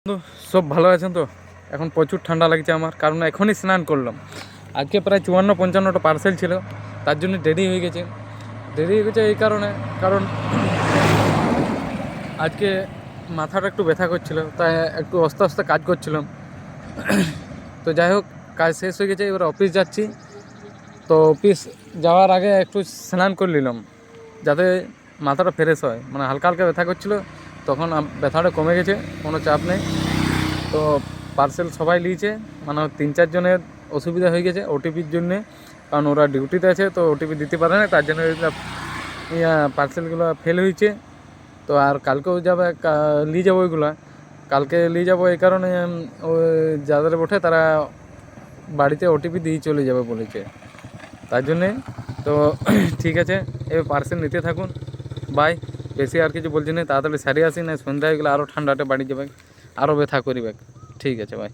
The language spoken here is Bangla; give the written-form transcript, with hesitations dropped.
বন্ধু, সব ভালো আছেন তো? এখন প্রচুর ঠান্ডা লাগছে আমার, কারণ এখনই স্নান করলাম। আজকে প্রায় 54-55টা পার্সেল ছিল, তার জন্য দেরি হয়ে গেছে এই কারণে। কারণ আজকে মাথাটা একটু ব্যথা করছিল, তাই একটু আস্তে আস্তে কাজ করছিলাম। তো যাই হোক, কাজ শেষ হয়ে গেছে, এবার অফিস যাচ্ছি। তো অফিস যাওয়ার আগে একটু স্নান করে নিলাম, যাতে মাথাটা ফ্রেশ হয়। মানে হালকা হালকা ব্যথা করছিল, তখন ব্যথাটা কমে গেছে, কোনো চাপ নেই। তো পার্সেল সবাই নিয়েছে, মানে 3-4 জনের অসুবিধা হয়ে গেছে ওটিপির জন্যে, কারণ ওরা ডিউটিতে আছে, তো ওটিপি দিতে পারে না, তার জন্য পার্সেলগুলো ফেল হয়েছে। তো আর কালকেও নিয়ে যাবো ওইগুলা, কালকে নিয়ে যাবো। এই কারণে ওই যাদের ওঠে তারা বাড়িতে ওটিপি দিয়ে চলে যাবে বলেছে, তার জন্যে। তো ঠিক আছে, এবার পার্সেল নিতে থাকুন। বাই। বেশি আর কিছু বলছি না, তাড়াতাড়ি সারি আসি, না সন্ধ্যা হয়ে গেলে আরও ঠান্ডাটা বাড়ি যাবে, আরও ব্যথা করিবে। ঠিক আছে, বাই।